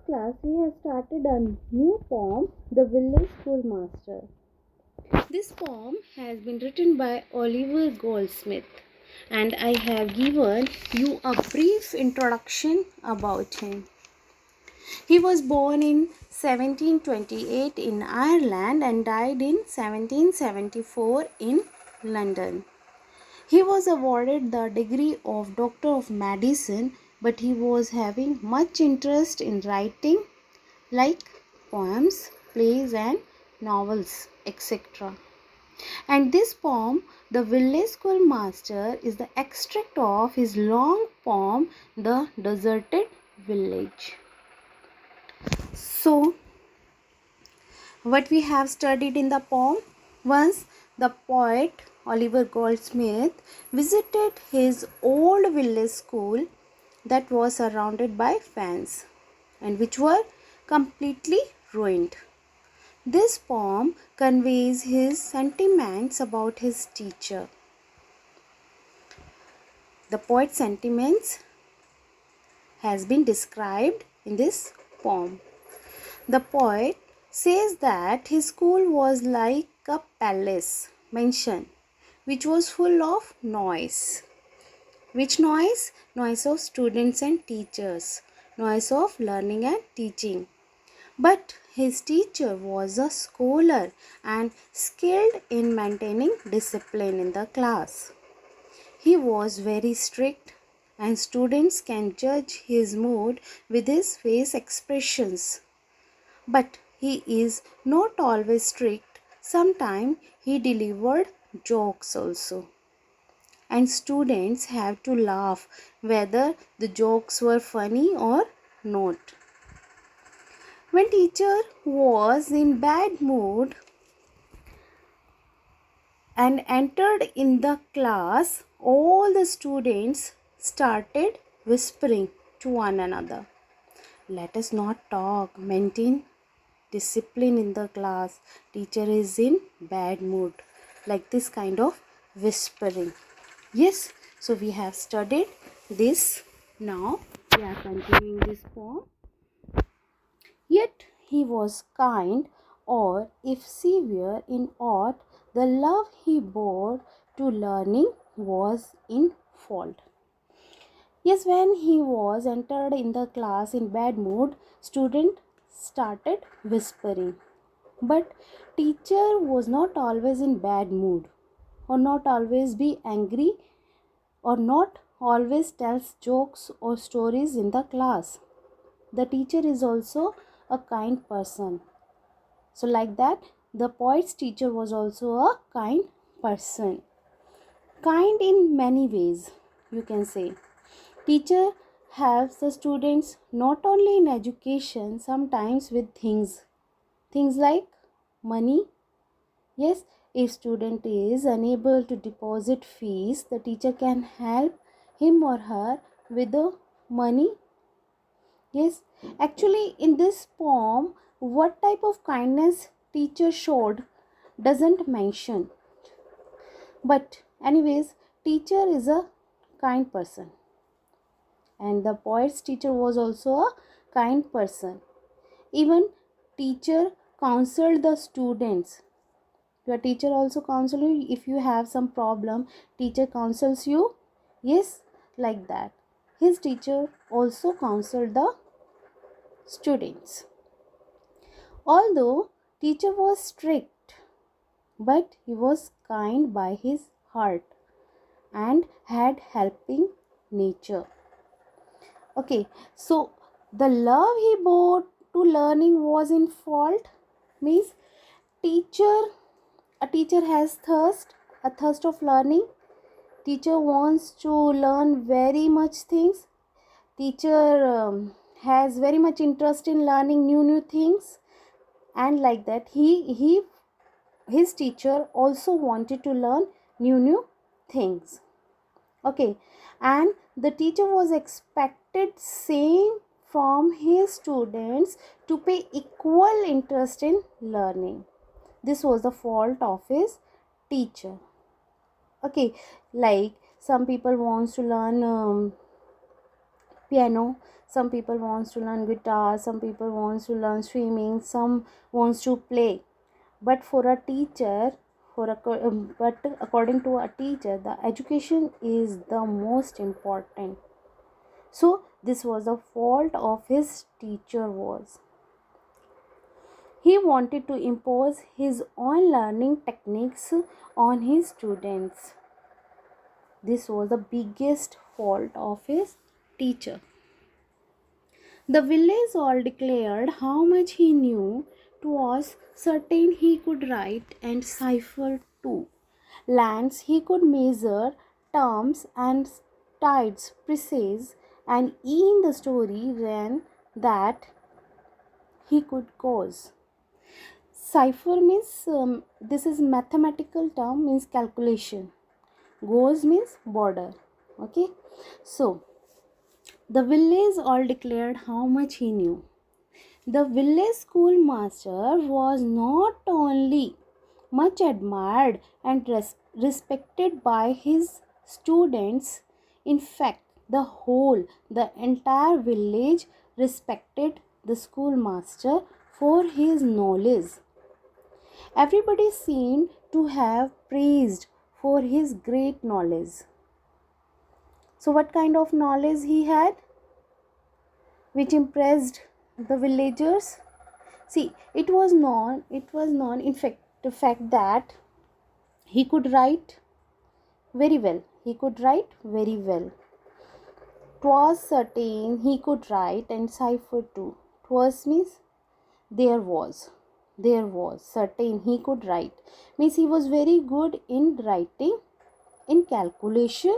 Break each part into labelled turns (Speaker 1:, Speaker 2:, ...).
Speaker 1: class we have started a new poem, The Village Schoolmaster. This poem has been written by Oliver Goldsmith, and I have given you a brief introduction about him. He was born in 1728 in Ireland and died in 1774 in London. He was awarded the degree of Doctor of Medicine, but he was having much interest in writing like poems, plays and novels, etc. And this poem, The Village Schoolmaster, is the extract of his long poem, The Deserted Village. So, what we have studied in the poem? Once the poet Oliver Goldsmith visited his old village school that was surrounded by fens and which were completely ruined. This poem conveys his sentiments about his teacher. The poet's sentiments has been described in this poem. The poet says that his school was like a palace mansion which was full of noise. Which noise? Noise of students and teachers, noise of learning and teaching. But his teacher was a scholar and skilled in maintaining discipline in the class. He was very strict, and students can judge his mood with his face expressions. But he is not always strict. Sometimes he delivered jokes also. And students have to laugh whether the jokes were funny or not. When teacher was in bad mood and entered in the class, all the students started whispering to one another. Let us not talk, maintain discipline in the class. Teacher is in bad mood. Like this kind of whispering. Yes, so we have studied this. Now we are continuing this poem. Yet he was kind, or if severe in aught, the love he bore to learning was in fault. Yes, when he was entered in the class in bad mood, student started whispering. But teacher was not always in bad mood, or not always be angry, or not always tells jokes or stories in the class. The teacher is also a kind person. So like that, the poet's teacher was also a kind person. Kind in many ways, you can say. Teacher helps the students not only in education, sometimes with things. Things like money. Yes, if student is unable to deposit fees, the teacher can help him or her with the money. Yes, actually in this poem, what type of kindness teacher showed doesn't mention. But anyways, teacher is a kind person. And the poet's teacher was also a kind person. Even teacher counseled the students. Your teacher also counsel you if you have some problem. Teacher counsels you. Yes, like that. His teacher also counseled the students. Although teacher was strict, but he was kind by his heart and had helping nature. Okay, so the love he bore to learning was in fault. Means teacher, a teacher has thirst, a thirst of learning. Teacher wants to learn very much things. Teacher has very much interest in learning new things, and like that his teacher also wanted to learn new things. Okay, and the teacher was expected same from his students to pay equal interest in learning. This was the fault of his teacher. Okay, like some people wants to learn piano, Some people wants to learn guitar, some people wants to learn swimming, some wants to play. But for a teacher, but according to a teacher, the education is the most important. So this was the fault of his teacher. Was he wanted to impose his own learning techniques on his students. This was the biggest fault of his teacher. The village all declared how much he knew. 'Twas certain he could write and cipher too. Lands he could measure, terms and tides precise, and in the story ran that he could cause. Cipher means this is mathematical term, means calculation. Goes means border. Okay, so the village all declared how much he knew. The village schoolmaster was not only much admired and respected by his students, in fact, the entire village respected the schoolmaster for his knowledge. Everybody seemed to have praised for his great knowledge. So, what kind of knowledge he had which impressed the villagers? See, it was known in fact the fact that he could write very well. He could write very well. 'Twas certain he could write and cipher too. 'Twas means there was. There was certain he could write. Means he was very good in writing, in calculation.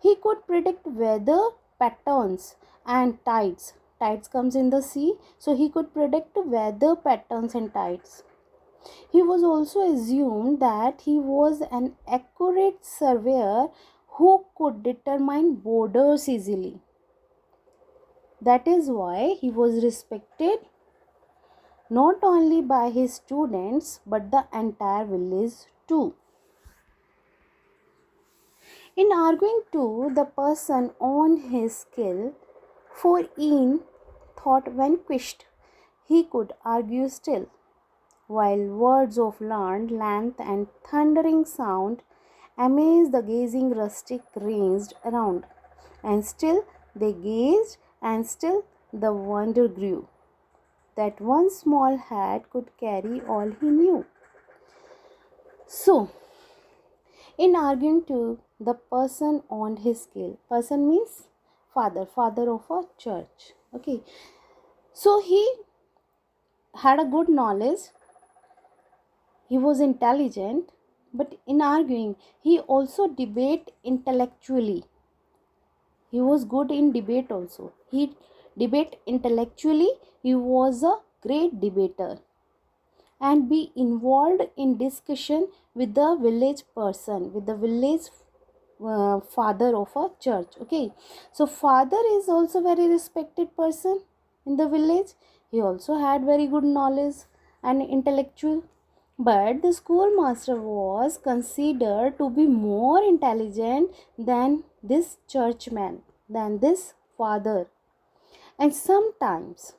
Speaker 1: He could predict weather patterns and tides. Tides comes in the sea, so he could predict weather patterns and tides. He was also assumed that he was an accurate surveyor who could determine borders easily. That is why he was respected not only by his students but the entire village too. In arguing to the person on his skill, for in thought vanquished, he could argue still, while words of learned length and thundering sound amazed the gazing rustic ranged around, and still they gazed, and still the wonder grew, that one small head could carry all he knew. So, in arguing to the person on his skill, person means father of a church. Okay, so he had a good knowledge, he was intelligent, but in arguing he also debate intellectually. He was good in debate also. He debate intellectually. He was a great debater and be involved in discussion with the village person, with the village father of a church. Okay, so father is also very respected person in the village. He also had very good knowledge and intellectual, but the schoolmaster was considered to be more intelligent than this churchman, than this father. And sometimes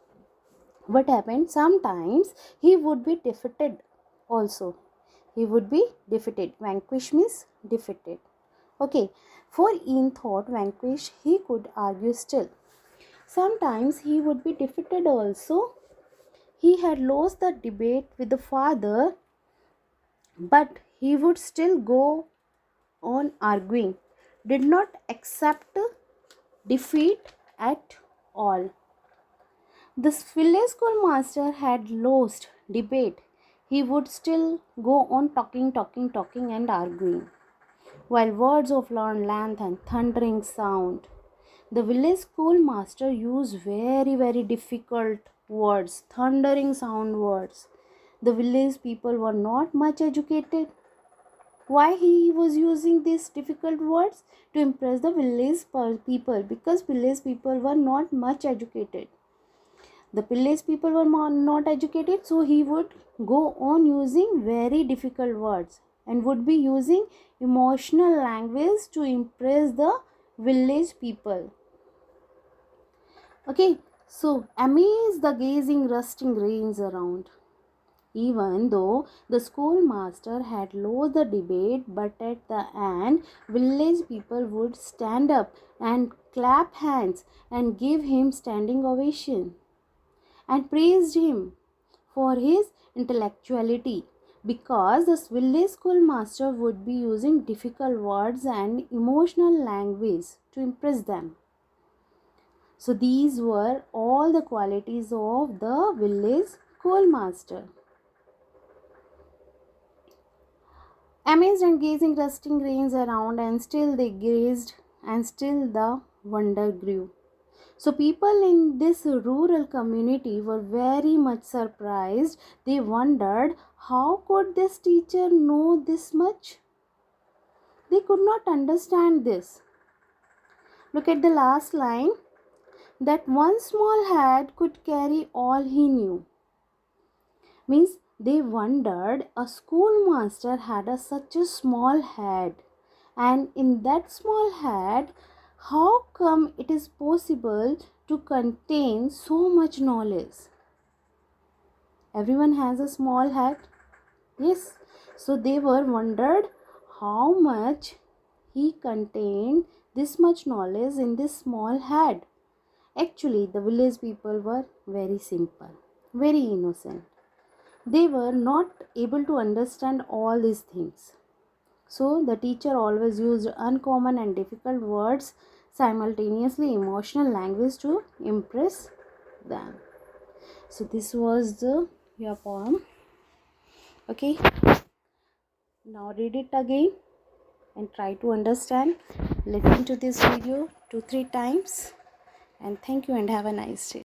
Speaker 1: what happened, sometimes he would be defeated also. He would be defeated. Vanquish means defeated. Okay, for in thought vanquish he could argue still. Sometimes he would be defeated also. He had lost the debate with the father, but he would still go on arguing, did not accept defeat at all. This village schoolmaster had lost debate. He would still go on talking and arguing, while words of learned length and thundering sound. The village schoolmaster used very difficult words, thundering sound words. The village people were not much educated. Why he was using these difficult words? To impress the village people, because village people were not much educated. The village people were not educated, so he would go on using very difficult words and would be using emotional language to impress the village people. Okay, so amazed the gazing rusting rains around. Even though the schoolmaster had lost the debate, but at the end, village people would stand up and clap hands and give him standing ovation and praised him for his intellectuality, because the village schoolmaster would be using difficult words and emotional language to impress them. So these were all the qualities of the village schoolmaster. Amazed and gazing rusting grains around, and still they gazed, and still the wonder grew. So people in this rural community were very much surprised. They wondered, how could this teacher know this much? They could not understand this. Look at the last line, that one small head could carry all he knew. Means they wondered, a schoolmaster had such a small head, and in that small head, how come it is possible to contain so much knowledge? Everyone has a small head. Yes. So they were wondered how much he contained this much knowledge in this small head. Actually, the village people were very simple, very innocent. They were not able to understand all these things. So the teacher always used uncommon and difficult words, simultaneously emotional language to impress them. So this was the your poem. Okay, now read it again and try to understand. Listen to this video 2-3 times, and thank you and have a nice day.